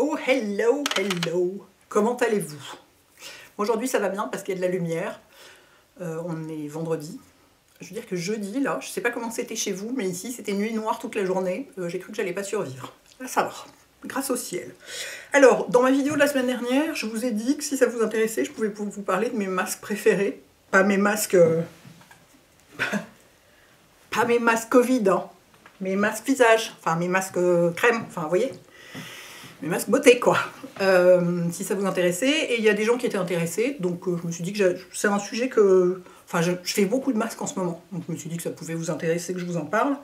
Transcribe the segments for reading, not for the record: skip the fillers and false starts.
Oh hello, hello. Comment allez-vous? Aujourd'hui ça va bien parce qu'il y a de la lumière. On est vendredi. Je veux dire que jeudi, là, je sais pas comment c'était chez vous, mais ici c'était nuit noire toute la journée. J'ai cru que j'allais pas survivre. Là ça va, grâce au ciel. Alors, dans ma vidéo de la semaine dernière, je vous ai dit que si ça vous intéressait, je pouvais vous parler de mes masques préférés. Pas mes masques... pas mes masques Covid, hein. Mes masques visage, enfin mes masques crème, enfin vous voyez, mes masques beauté quoi, si ça vous intéressait. Et il y a des gens qui étaient intéressés, donc je me suis dit que c'est un sujet que... Enfin je fais beaucoup de masques en ce moment, donc je me suis dit que ça pouvait vous intéresser, que je vous en parle.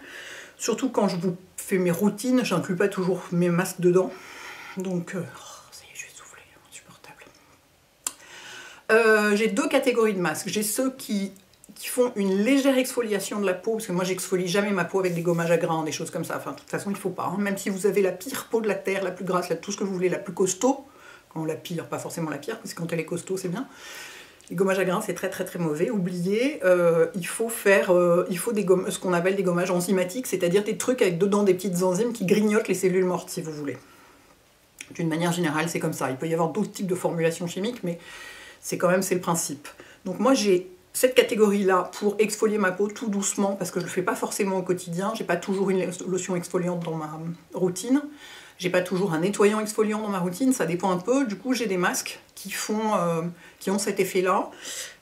Surtout quand je vous fais mes routines, j'inclus pas toujours mes masques dedans. Donc, ça y est, je vais souffler, insupportable. J'ai deux catégories de masques. J'ai ceux qui font une légère exfoliation de la peau, parce que moi j'exfolie jamais ma peau avec des gommages à grains, des choses comme ça, enfin de toute façon il faut pas, hein. Même si vous avez la pire peau de la terre, la plus grasse, tout ce que vous voulez, la plus costaud, quand la pire, pas forcément la pire, parce que quand elle est costaud c'est bien, les gommages à grains c'est très très très mauvais, oubliez, il faut faire, ce qu'on appelle des gommages enzymatiques, c'est-à-dire des trucs avec dedans des petites enzymes qui grignotent les cellules mortes si vous voulez. D'une manière générale c'est comme ça, il peut y avoir d'autres types de formulations chimiques, mais c'est le principe. Donc moi j'ai cette catégorie-là pour exfolier ma peau tout doucement, parce que je ne le fais pas forcément au quotidien, j'ai pas toujours une lotion exfoliante dans ma routine, j'ai pas toujours un nettoyant exfoliant dans ma routine, ça dépend un peu. Du coup j'ai des masques qui ont cet effet-là,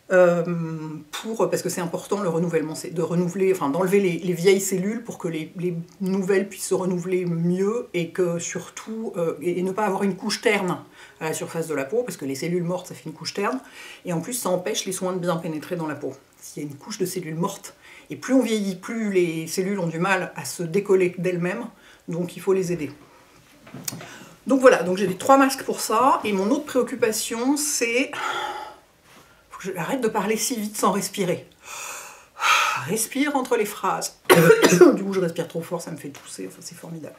parce que c'est important le renouvellement, c'est de renouveler, enfin d'enlever les vieilles cellules pour que les nouvelles puissent se renouveler mieux, et que surtout, et ne pas avoir une couche terne à la surface de la peau, parce que les cellules mortes ça fait une couche terne, et en plus ça empêche les soins de bien pénétrer dans la peau. S'il y a une couche de cellules mortes, et plus on vieillit, plus les cellules ont du mal à se décoller d'elles-mêmes, donc il faut les aider. Donc voilà, donc j'ai les 3 masques pour ça, et mon autre préoccupation c'est... Faut que j'arrête de parler si vite sans respirer. Respire entre les phrases. Du coup je respire trop fort, ça me fait tousser, enfin c'est formidable.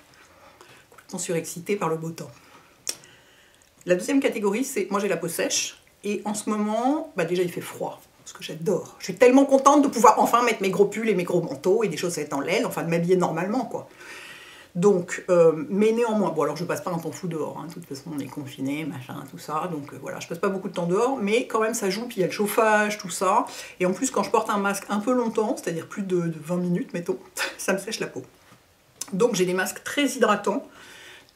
Complètement surexcitée par le beau temps. La deuxième catégorie, c'est, moi j'ai la peau sèche, et en ce moment, bah déjà il fait froid, parce que j'adore. Je suis tellement contente de pouvoir enfin mettre mes gros pulls et mes gros manteaux et des chaussettes en laine, enfin de m'habiller normalement quoi. Donc, mais néanmoins, bon alors je passe pas un temps fou dehors, hein, de toute façon on est confinés, machin, tout ça, donc voilà, je passe pas beaucoup de temps dehors, mais quand même ça joue, puis il y a le chauffage, tout ça, et en plus quand je porte un masque un peu longtemps, c'est-à-dire plus de 20 minutes mettons, ça me sèche la peau. Donc j'ai des masques très hydratants,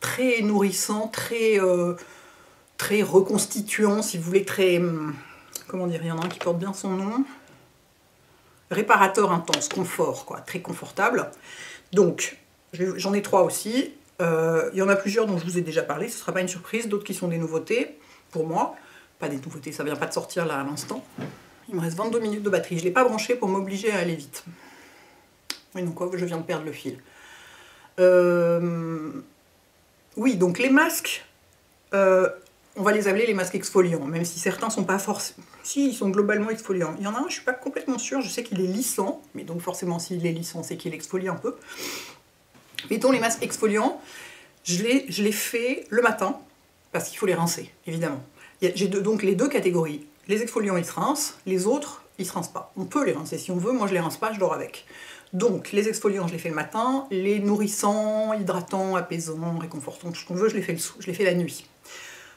très nourrissants, très reconstituant, si vous voulez, très... Comment dire, il y en a un qui porte bien son nom. Réparateur intense, confort, quoi, très confortable. Donc, j'en ai 3 aussi. Il y en a plusieurs dont je vous ai déjà parlé, ce ne sera pas une surprise, d'autres qui sont des nouveautés, pour moi. Pas des nouveautés, ça ne vient pas de sortir là à l'instant. Il me reste 22 minutes de batterie, je ne l'ai pas branché pour m'obliger à aller vite. Oui, donc quoi, je viens de perdre le fil. Oui, donc les masques... on va les appeler les masques exfoliants, même si certains sont pas forcément... Si, ils sont globalement exfoliants. Il y en a un, je suis pas complètement sûre, je sais qu'il est lissant, mais donc forcément s'il est lissant, c'est qu'il exfolie un peu. Mettons les masques exfoliants, je les fais le matin, parce qu'il faut les rincer, évidemment. J'ai donc les deux catégories. Les exfoliants, ils se rincent, les autres, ils se rincent pas. On peut les rincer si on veut, moi je les rince pas, je dors avec. Donc les exfoliants, je les fais le matin, les nourrissants, hydratants, apaisants, réconfortants, tout ce qu'on veut, je les fais la nuit.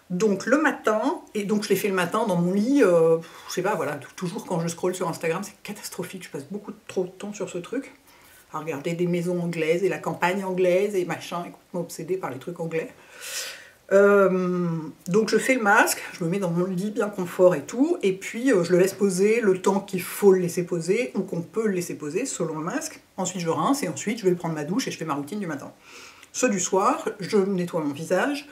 Donc le matin, et donc je les fais le matin dans mon lit, je sais pas, voilà, toujours quand je scrolle sur Instagram, c'est catastrophique, je passe beaucoup trop de temps sur ce truc, à regarder des maisons anglaises et la campagne anglaise et machin, et complètement obsédée par les trucs anglais. Donc je fais le masque, je me mets dans mon lit bien confort et tout, et puis je le laisse poser le temps qu'il faut le laisser poser, ou qu'on peut le laisser poser selon le masque. Ensuite je rince, et ensuite je vais prendre ma douche et je fais ma routine du matin. Ceux du soir, je nettoie mon visage,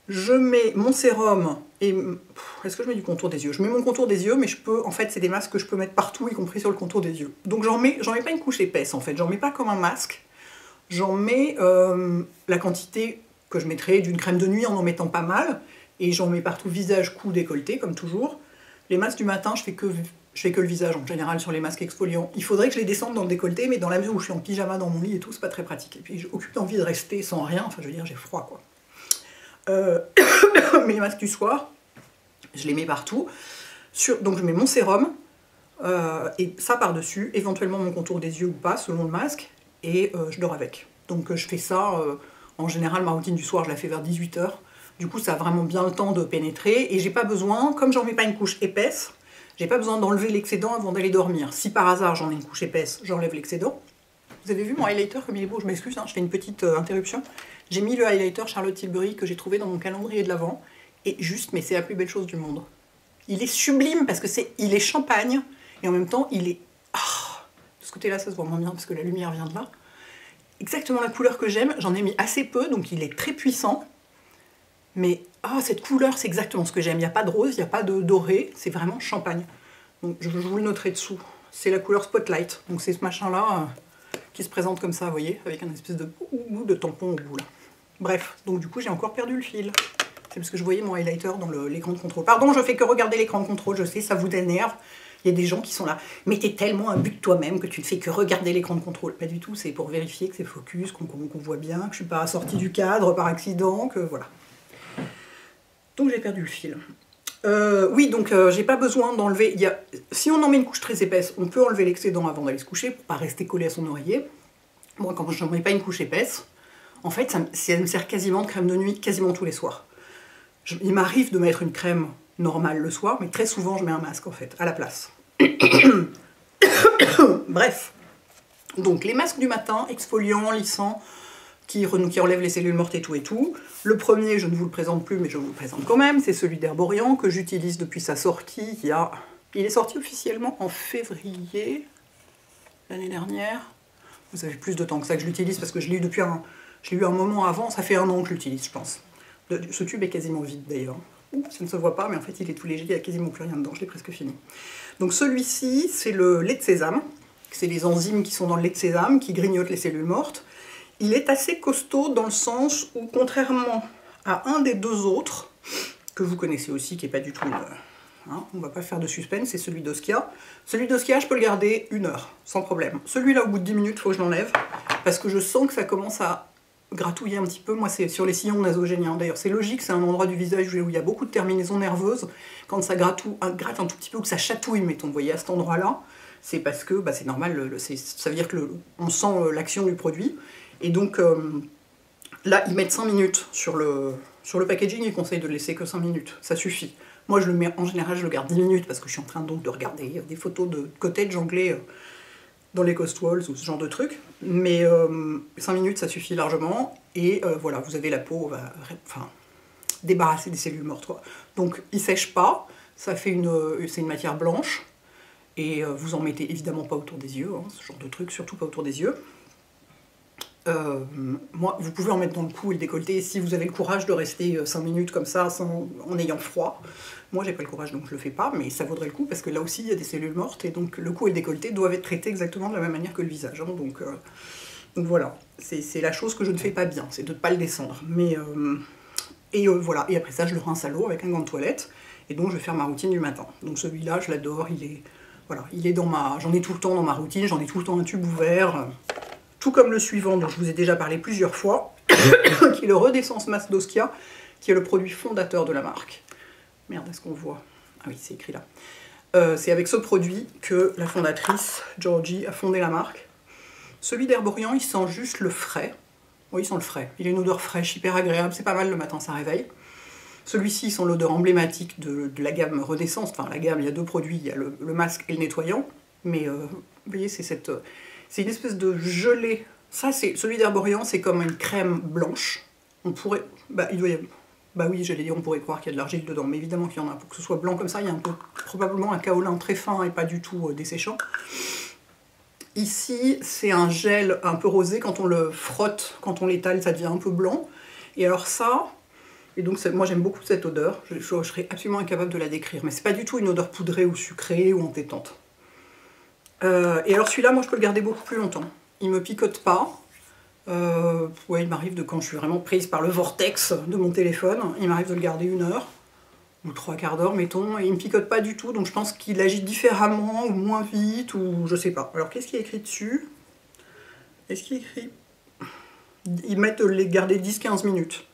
je mets mon sérum et... Est-ce que je mets du contour des yeux? Je mets mon contour des yeux, mais je peux... En fait, c'est des masques que je peux mettre partout, y compris sur le contour des yeux. Donc j'en mets pas une couche épaisse, en fait. J'en mets pas comme un masque. J'en mets la quantité que je mettrais d'une crème de nuit en mettant pas mal. Et j'en mets partout, visage, cou, décolleté, comme toujours. Les masques du matin, je fais que le visage, en général, sur les masques exfoliants. Il faudrait que je les descende dans le décolleté, mais dans la mesure où je suis en pyjama dans mon lit et tout, c'est pas très pratique. Et puis j'ai aucune envie de rester sans rien. Enfin, je veux dire, j'ai froid, quoi. Mais les masques du soir, je les mets partout. Donc je mets mon sérum, et ça par-dessus, éventuellement mon contour des yeux ou pas, selon le masque, et je dors avec. Donc je fais ça, en général ma routine du soir je la fais vers 18 h, Du coup, ça a vraiment bien le temps de pénétrer. Et j'ai pas besoin, comme j'en mets pas une couche épaisse, j'ai pas besoin d'enlever l'excédent avant d'aller dormir. Si par hasard j'en ai une couche épaisse, j'enlève l'excédent. Vous avez vu mon highlighter comme il est beau? Je m'excuse, hein, je fais une petite interruption. J'ai mis le highlighter Charlotte Tilbury que j'ai trouvé dans mon calendrier de l'Avent. Et juste, mais c'est la plus belle chose du monde. Il est sublime parce que il est champagne et en même temps il est... de ce côté-là, ça se voit moins bien parce que la lumière vient de là. Exactement la couleur que j'aime. J'en ai mis assez peu, donc il est très puissant. Mais cette couleur, c'est exactement ce que j'aime. Il n'y a pas de rose, il n'y a pas de doré, c'est vraiment champagne. Donc je vous le noterai dessous. C'est la couleur Spotlight. Donc c'est ce machin-là qui se présente comme ça, vous voyez, avec un espèce de tampon au bout là. Bref, donc du coup j'ai encore perdu le fil. C'est parce que je voyais mon highlighter dans l'écran de contrôle. Pardon, je fais que regarder l'écran de contrôle, je sais, ça vous énerve. Il y a des gens qui sont là. Mais t'es tellement un but de toi-même que tu ne fais que regarder l'écran de contrôle. Pas du tout, c'est pour vérifier que c'est focus, qu'on voit bien, que je suis pas sortie du cadre par accident, que voilà. Donc j'ai perdu le fil. Oui, donc j'ai pas besoin d'enlever... Si on en met une couche très épaisse, on peut enlever l'excédent avant d'aller se coucher pour pas rester collé à son oreiller. Moi, quand je n'en mets pas une couche épaisse, en fait, ça me sert quasiment de crème de nuit, quasiment tous les soirs. Il m'arrive de mettre une crème normale le soir, mais très souvent je mets un masque en fait, à la place. Bref. Donc les masques du matin, exfoliants, lissants, qui enlèvent les cellules mortes et tout. Le premier, je ne vous le présente plus, mais je vous le présente quand même, c'est celui d'Herborian, que j'utilise depuis sa sortie. Il est sorti officiellement en février l'année dernière. Vous avez plus de temps que ça que je l'utilise, parce que je l'ai eu un moment avant, ça fait 1 an que je l'utilise, je pense. Ce tube est quasiment vide d'ailleurs. Ça ne se voit pas, mais en fait il est tout léger, il n'y a quasiment plus rien dedans, je l'ai presque fini. Donc celui-ci, c'est le lait de sésame. C'est les enzymes qui sont dans le lait de sésame, qui grignotent les cellules mortes. Il est assez costaud dans le sens où, contrairement à un des 2 autres, que vous connaissez aussi, qui n'est pas du tout... on ne va pas faire de suspense, c'est celui d'Oskia. Celui d'Oskia, je peux le garder 1 heure, sans problème. Celui-là, au bout de 10 minutes, il faut que je l'enlève, parce que je sens que ça commence à gratouiller un petit peu. Moi, c'est sur les sillons nasogéniens. D'ailleurs, c'est logique, c'est un endroit du visage où il y a beaucoup de terminaisons nerveuses. Quand ça gratte un tout petit peu, ou que ça chatouille, mettons, vous voyez, à cet endroit-là, c'est parce que c'est normal, ça veut dire que on sent l'action du produit. Et donc, là, ils mettent 5 minutes sur le packaging, ils conseillent de le laisser que 5 minutes, ça suffit. Moi, en général, je le garde 10 minutes, parce que je suis en train donc de regarder des photos de cottage anglais dans les Cotswolds ou ce genre de trucs. Mais 5 minutes, ça suffit largement. Et voilà, vous avez la peau débarrassée des cellules mortes, quoi. Donc, il sèche pas, c'est une matière blanche. Et vous en mettez évidemment pas autour des yeux, hein, ce genre de truc, surtout pas autour des yeux. Moi, vous pouvez en mettre dans le cou et le décolleté si vous avez le courage de rester 5 minutes comme ça en ayant froid. Moi, j'ai pas le courage, donc je le fais pas, mais ça vaudrait le coup parce que là aussi, il y a des cellules mortes et donc le cou et le décolleté doivent être traités exactement de la même manière que le visage. Hein, donc voilà, c'est la chose que je ne fais pas bien, c'est de ne pas le descendre. Mais voilà, et après ça, je le rince à l'eau avec un gant de toilette et donc je vais faire ma routine du matin. Donc celui-là, je l'adore, il est dans j'en ai tout le temps dans ma routine, j'en ai tout le temps un tube ouvert. Tout comme le suivant, dont je vous ai déjà parlé plusieurs fois, qui est le Redescence Mask d'Oskia, qui est le produit fondateur de la marque. Merde, est-ce qu'on voit? Ah oui, c'est écrit là. C'est avec ce produit que la fondatrice, Georgie, a fondé la marque. Celui d'Herborian, il sent juste le frais. Oui, il sent le frais. Il a une odeur fraîche, hyper agréable, c'est pas mal le matin, ça réveille. Celui-ci sent l'odeur emblématique de la gamme Redescence. Enfin, la gamme, il y a 2 produits, il y a le masque et le nettoyant. Mais vous voyez, c'est une espèce de gelée. Ça, celui d'Herborian, c'est comme une crème blanche. On pourrait... il doit y avoir... oui, j'allais dire, on pourrait croire qu'il y a de l'argile dedans, mais évidemment qu'il y en a. Pour que ce soit blanc comme ça, il y a probablement un kaolin très fin et pas du tout desséchant. Ici, c'est un gel un peu rosé. Quand on le frotte, quand on l'étale, ça devient un peu blanc. Et alors ça... Et donc, moi, j'aime beaucoup cette odeur. Je serais absolument incapable de la décrire. Mais c'est pas du tout une odeur poudrée ou sucrée ou entêtante. Et alors celui-là, moi je peux le garder beaucoup plus longtemps. Il me picote pas. Ouais, il m'arrive quand je suis vraiment prise par le vortex de mon téléphone, il m'arrive de le garder 1 heure, ou 3/4 d'heure, mettons, et il me picote pas du tout, donc je pense qu'il agit différemment, ou moins vite, ou je sais pas. Alors qu'est-ce qui est écrit dessus? Est-ce qu'il est écrit? Ils mettent de les garder 10-15 minutes.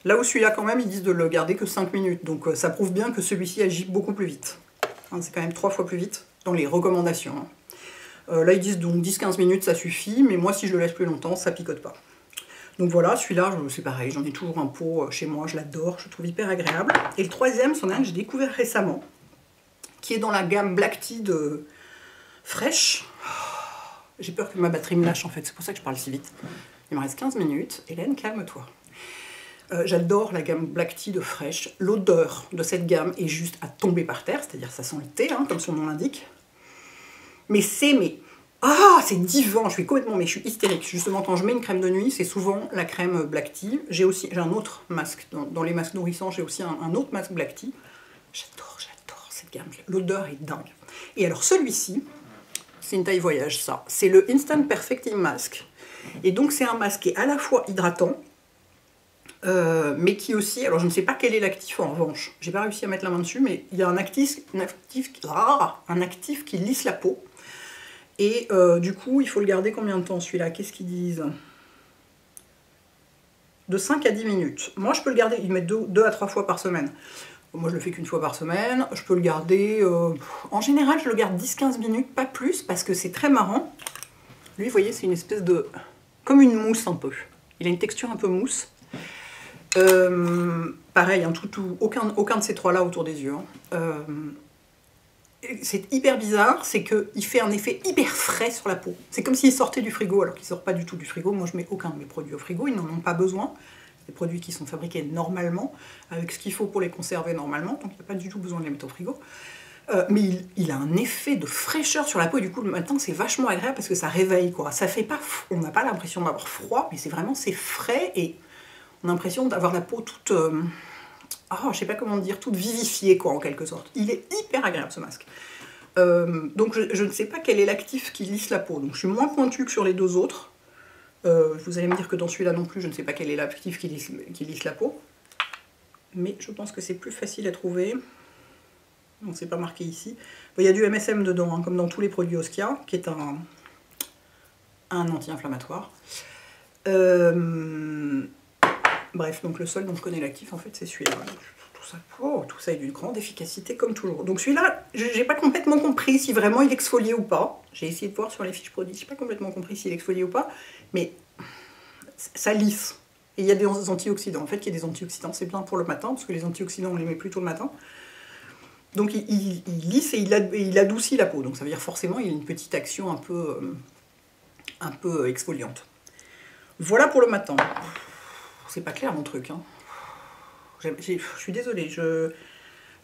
Là où celui-là, quand même, ils disent de le garder que 5 minutes, donc ça prouve bien que celui-ci agit beaucoup plus vite. Hein, c'est quand même 3 fois plus vite dans les recommandations. Hein. Là, ils disent donc 10-15 minutes, ça suffit, mais moi, si je le laisse plus longtemps, ça picote pas. Donc voilà, celui-là, c'est pareil, j'en ai toujours un pot chez moi, je l'adore, je le trouve hyper agréable. Et le troisième, c'en est un que j'ai découvert récemment, qui est dans la gamme Black Tea de Fresh. J'ai peur que ma batterie me lâche en fait, c'est pour ça que je parle si vite. Il me reste 15 minutes. Hélène, calme-toi. J'adore la gamme Black Tea de Fresh. L'odeur de cette gamme est juste à tomber par terre, c'est-à-dire ça sent le thé, hein, comme son nom l'indique. Mais c'est c'est divin, je suis complètement, mais je suis hystérique. Justement, quand je mets une crème de nuit, c'est souvent la crème Black Tea. J'ai un autre masque, dans les masques nourrissants, j'ai aussi un autre masque Black Tea. J'adore cette gamme, l'odeur est dingue. Et alors celui-ci, c'est une taille voyage ça, c'est le Instant Perfecting Mask. Et donc c'est un masque qui est à la fois hydratant, mais qui aussi, alors je ne sais pas quel est l'actif en revanche, j'ai pas réussi à mettre la main dessus, mais il y a un actif qui lisse la peau. Et du coup, il faut le garder combien de temps celui-là? Qu'est-ce qu'ils disent? De 5 à 10 minutes. Moi, je peux le garder, ils mettent 2 à 3 fois par semaine. Moi, je le fais qu'une fois par semaine. Je peux le garder... en général, je le garde 10-15 minutes, pas plus, parce que c'est très marrant. Lui, vous voyez, c'est une espèce de... comme une mousse un peu. Il a une texture un peu mousse. Pareil, hein, aucun de ces trois-là autour des yeux. Hein. C'est hyper bizarre, c'est qu'il fait un effet hyper frais sur la peau. C'est comme s'il sortait du frigo, alors qu'il ne sort pas du tout du frigo. Moi, je mets aucun de mes produits au frigo, ils n'en ont pas besoin. C'est des produits qui sont fabriqués normalement, avec ce qu'il faut pour les conserver normalement, donc il n'y a pas du tout besoin de les mettre au frigo. Mais il a un effet de fraîcheur sur la peau, et du coup, le matin, c'est vachement agréable parce que ça réveille, quoi. Ça fait pas... On n'a pas l'impression d'avoir froid, mais c'est frais, et on a l'impression d'avoir la peau toute... je sais pas comment dire, toute vivifiée, quoi, en quelque sorte. Il est hyper agréable, ce masque. Donc je ne sais pas quel est l'actif qui lisse la peau. Donc je suis moins pointue que sur les deux autres. Vous allez me dire que dans celui-là non plus, je ne sais pas quel est l'actif qui lisse la peau. Mais je pense que c'est plus facile à trouver. Donc c'est pas marqué ici. Bon, il y a du MSM dedans, hein, comme dans tous les produits Oskia, qui est un anti-inflammatoire. Bref, donc le seul dont je connais l'actif, en fait, c'est celui-là. Tout ça est d'une grande efficacité, comme toujours. Donc celui-là, j'ai pas complètement compris si vraiment il exfoliait ou pas. J'ai essayé de voir sur les fiches produits, j'ai pas complètement compris s'il exfoliait ou pas, mais ça lisse. Et il y a des antioxydants. En fait, il y a des antioxydants, c'est bien pour le matin, parce que les antioxydants, on les met plutôt le matin. Donc il lisse et il adoucit la peau. Donc ça veut dire forcément, il y a une petite action un peu exfoliante. Voilà pour le matin. C'est pas clair mon truc, hein. Je suis désolée, je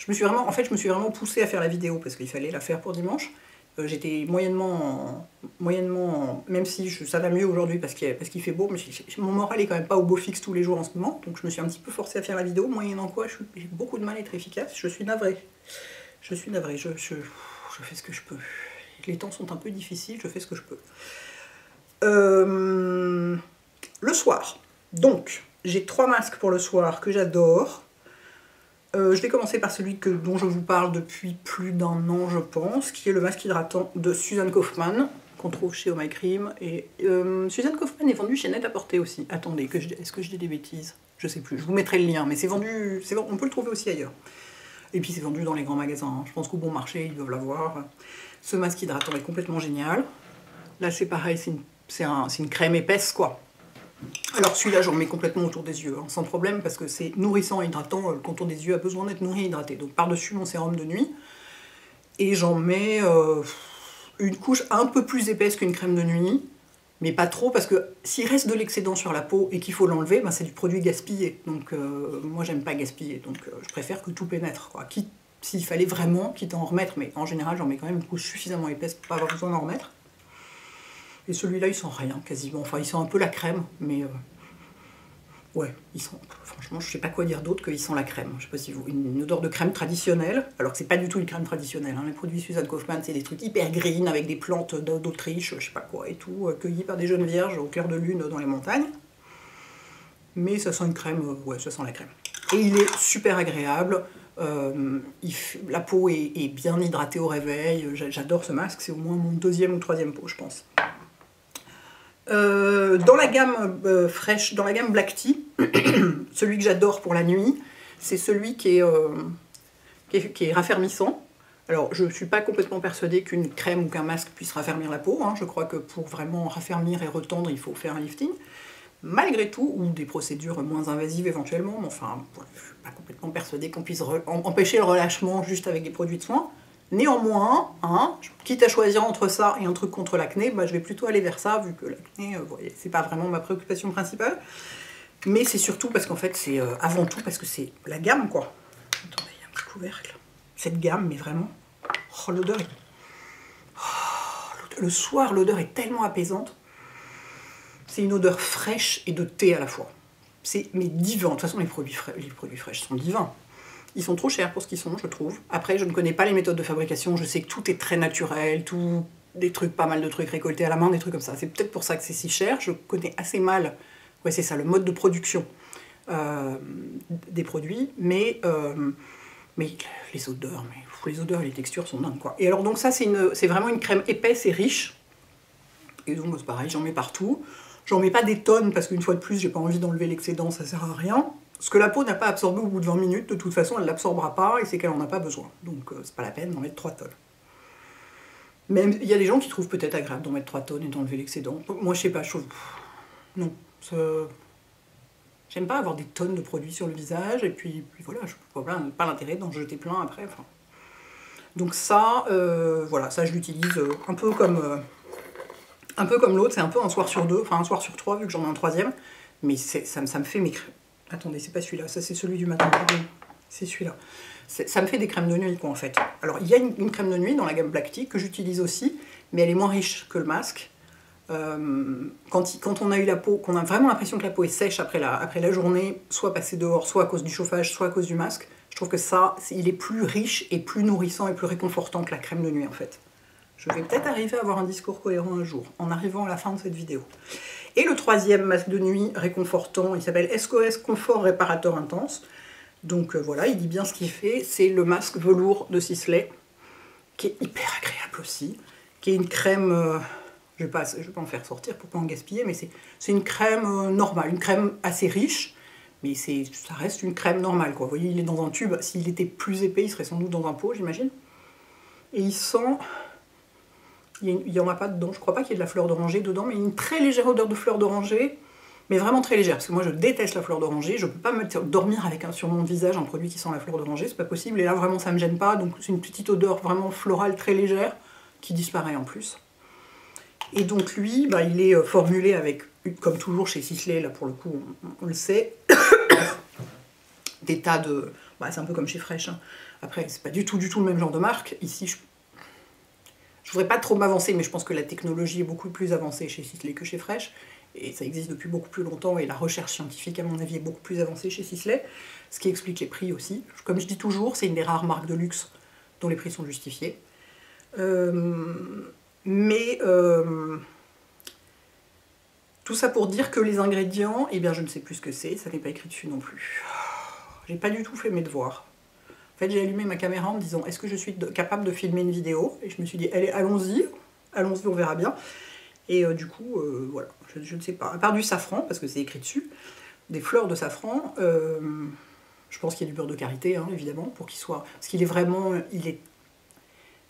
me suis vraiment poussée à faire la vidéo parce qu'il fallait la faire pour dimanche. J'étais moyennement, même si ça va mieux aujourd'hui parce qu'il fait beau, mais mon moral est quand même pas au beau fixe tous les jours en ce moment, donc je me suis un petit peu forcée à faire la vidéo, moyennant quoi j'ai beaucoup de mal à être efficace, je suis navrée. Je fais ce que je peux. Les temps sont un peu difficiles, je fais ce que je peux. Le soir, donc... J'ai 3 masques pour le soir que j'adore. Je vais commencer par celui dont je vous parle depuis plus d'1 an, je pense, qui est le masque hydratant de Susan Kaufmann, qu'on trouve chez Oh My Cream. Et Susan Kaufmann est vendu chez Net-à-Porter aussi. Attendez, est-ce que je dis des bêtises? Je sais plus, je vous mettrai le lien, mais c'est vendu, on peut le trouver aussi ailleurs. Et puis c'est vendu dans les grands magasins, hein. Je pense qu'au bon marché, ils doivent l'avoir. Ce masque hydratant est complètement génial. Là, c'est pareil, c'est une crème épaisse, quoi. Alors celui-là, j'en mets complètement autour des yeux, hein, sans problème, parce que c'est nourrissant et hydratant. Le contour des yeux a besoin d'être nourri et hydraté. Donc par-dessus mon sérum de nuit. Et j'en mets une couche un peu plus épaisse qu'une crème de nuit, mais pas trop, parce que s'il reste de l'excédent sur la peau et qu'il faut l'enlever, ben, c'est du produit gaspillé. Donc moi, j'aime pas gaspiller, donc je préfère que tout pénètre, quoi. S'il fallait vraiment, quitte à en remettre, mais en général, j'en mets quand même une couche suffisamment épaisse pour pas avoir besoin d'en remettre. Et celui-là, il sent rien, quasiment. Enfin, il sent un peu la crème, mais... ouais, il sent... Franchement, je sais pas quoi dire d'autre qu'il sent la crème. Je sais pas si vous... Une odeur de crème traditionnelle, alors que c'est pas du tout une crème traditionnelle. Hein. Les produits Susan Kaufmann, c'est des trucs hyper green, avec des plantes d'Autriche, je sais pas quoi, et tout, cueillies par des jeunes vierges au clair de lune dans les montagnes. Mais ça sent une crème, ouais, ça sent la crème. Et il est super agréable. La peau est bien hydratée au réveil. J'adore ce masque, c'est au moins mon 2e ou 3e pot, je pense. Dans la gamme fraîche, dans la gamme Black Tea, celui que j'adore pour la nuit, c'est celui qui est raffermissant. Alors, je ne suis pas complètement persuadée qu'une crème ou qu'un masque puisse raffermir la peau. Hein. Je crois que pour vraiment raffermir et retendre, il faut faire un lifting. malgré tout, ou des procédures moins invasives éventuellement, mais enfin, je ne suis pas complètement persuadée qu'on puisse empêcher le relâchement juste avec des produits de soins. Néanmoins, hein, quitte à choisir entre ça et un truc contre l'acné, bah, je vais plutôt aller vers ça, vu que l'acné, c'est pas vraiment ma préoccupation principale. Mais c'est surtout parce qu'en fait, c'est avant tout parce que c'est la gamme, quoi. Attendez, il y a un petit couvercle. Cette gamme, mais vraiment, oh, l'odeur est... Oh, le soir, l'odeur est tellement apaisante. C'est une odeur fraîche et de thé à la fois. C'est mais divin. De toute façon, les produits fraîches sont divins. Ils sont trop chers pour ce qu'ils sont, je trouve. Après, je ne connais pas les méthodes de fabrication. Je sais que tout est très naturel, tout des trucs, pas mal de trucs récoltés à la main, des trucs comme ça. C'est peut-être pour ça que c'est si cher. Je connais assez mal, ouais, c'est ça, le mode de production des produits, mais les odeurs, et les textures sont dingues, quoi. Et alors donc ça, c'est vraiment une crème épaisse et riche. Et donc c'est pareil, j'en mets partout. J'en mets pas des tonnes parce qu'une fois de plus, j'ai pas envie d'enlever l'excédent, ça sert à rien. Ce que la peau n'a pas absorbé au bout de 20 minutes, de toute façon, elle l'absorbera pas et c'est qu'elle en a pas besoin. Donc c'est pas la peine d'en mettre 3 tonnes. Même il y a des gens qui trouvent peut-être agréable d'en mettre 3 tonnes et d'enlever l'excédent. Moi, je sais pas, je trouve... Non. J'aime pas avoir des tonnes de produits sur le visage et puis voilà, je vois pas l'intérêt d'en jeter plein après. Enfin. Donc ça, voilà, ça je l'utilise un peu comme l'autre, c'est un peu un soir sur deux, enfin un soir sur trois vu que j'en ai un troisième, mais ça me fait mes crèmes. Attendez, c'est pas celui-là, ça c'est celui du matin, c'est celui-là. Ça me fait des crèmes de nuit, quoi, en fait. Alors, il y a une crème de nuit dans la gamme Black Tea que j'utilise aussi, mais elle est moins riche que le masque. Quand on a eu la peau, qu'on a vraiment l'impression que la peau est sèche après la journée, soit passée dehors, soit à cause du chauffage, soit à cause du masque, je trouve que ça, il est plus riche et plus nourrissant et plus réconfortant que la crème de nuit, en fait. Je vais peut-être arriver à avoir un discours cohérent un jour, en arrivant à la fin de cette vidéo. Et le troisième masque de nuit réconfortant, il s'appelle SOS Confort Réparateur Intense. Donc voilà, il dit bien ce qu'il fait. C'est le masque velours de Sisley, qui est hyper agréable aussi, qui est une crème... je vais pas en faire sortir pour pas en gaspiller, mais c'est une crème normale, une crème assez riche, mais ça reste une crème normale, quoi. Vous voyez, il est dans un tube. S'il était plus épais, il serait sans doute dans un pot, j'imagine. Et il sent... Il n'y en a pas dedans, je crois pas qu'il y ait de la fleur d'oranger dedans, mais une très légère odeur de fleur d'oranger, mais vraiment très légère, parce que moi je déteste la fleur d'oranger, je peux pas dormir avec sur mon visage un produit qui sent la fleur d'oranger, c'est pas possible, et là vraiment ça me gêne pas, donc c'est une petite odeur vraiment florale très légère, qui disparaît en plus. Et donc lui, bah, il est formulé avec, comme toujours chez Sisley, là pour le coup on le sait, des tas de... Bah, c'est un peu comme chez Fresh, hein. Après c'est pas du tout le même genre de marque, ici je voudrais pas trop m'avancer, mais je pense que la technologie est beaucoup plus avancée chez Sisley que chez Fresh, et ça existe depuis beaucoup plus longtemps, et la recherche scientifique, à mon avis, est beaucoup plus avancée chez Sisley, ce qui explique les prix aussi. Comme je dis toujours, c'est une des rares marques de luxe dont les prix sont justifiés. Tout ça pour dire que les ingrédients, eh bien je ne sais plus ce que c'est, ça n'est pas écrit dessus non plus. J'ai pas du tout fait mes devoirs. En fait, j'ai allumé ma caméra en me disant, est-ce que je suis capable de filmer une vidéo? Et je me suis dit, allez, allons-y, on verra bien. Et du coup, voilà, je ne sais pas. À part du safran, parce que c'est écrit dessus, des fleurs de safran, je pense qu'il y a du beurre de karité, hein, évidemment, pour qu'il soit... Parce qu'il est vraiment...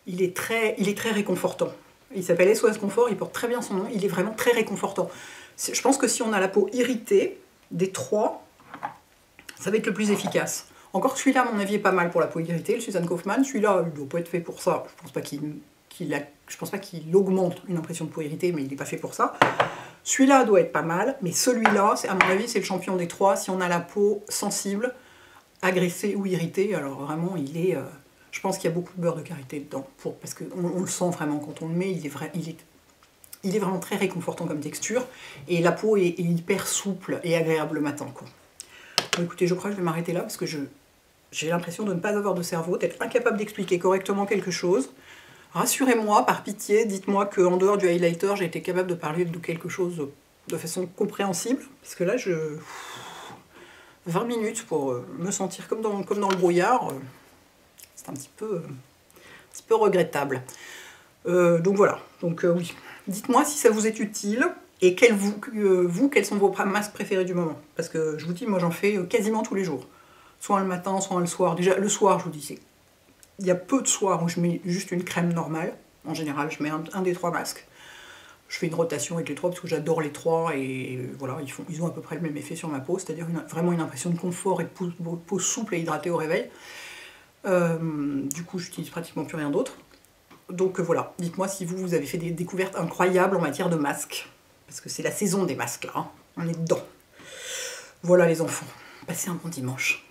Il est très réconfortant. Il s'appelle SOS Confort, il porte très bien son nom, il est vraiment très réconfortant. Je pense que si on a la peau irritée, des trois, ça va être le plus efficace. Encore que celui-là, à mon avis, est pas mal pour la peau irritée, le Susan Kaufmann. Celui-là, il ne doit pas être fait pour ça. Je pense pas qu'il augmente une impression de peau irritée, mais il n'est pas fait pour ça. Celui-là doit être pas mal, mais celui-là, à mon avis, c'est le champion des trois. Si on a la peau sensible, agressée ou irritée, alors vraiment, je pense qu'il y a beaucoup de beurre de karité dedans, parce qu'on le sent vraiment quand on le met, il est vraiment très réconfortant comme texture, et la peau est hyper souple et agréable le matin, quoi. Bon, écoutez, je crois que je vais m'arrêter là, parce que j'ai l'impression de ne pas avoir de cerveau, d'être incapable d'expliquer correctement quelque chose. Rassurez-moi, par pitié, dites-moi qu'en dehors du highlighter, j'ai été capable de parler de quelque chose de façon compréhensible, parce que là, 20 minutes pour me sentir comme dans le brouillard, c'est un petit peu regrettable. Donc voilà, oui. Dites-moi si ça vous est utile, et quels sont vos masques préférés du moment. Parce que je vous dis, moi j'en fais quasiment tous les jours. Soit le matin, soit le soir. Déjà, le soir, je vous dis, il y a peu de soirs où je mets juste une crème normale. En général, je mets un des trois masques. Je fais une rotation avec les trois parce que j'adore les trois et voilà, ils ont à peu près le même effet sur ma peau, c'est-à-dire vraiment une impression de confort et de peau souple et hydratée au réveil. Du coup, j'utilise pratiquement plus rien d'autre. Donc voilà, dites-moi si vous avez fait des découvertes incroyables en matière de masques. Parce que c'est la saison des masques là, hein. On est dedans. Voilà les enfants, passez un bon dimanche.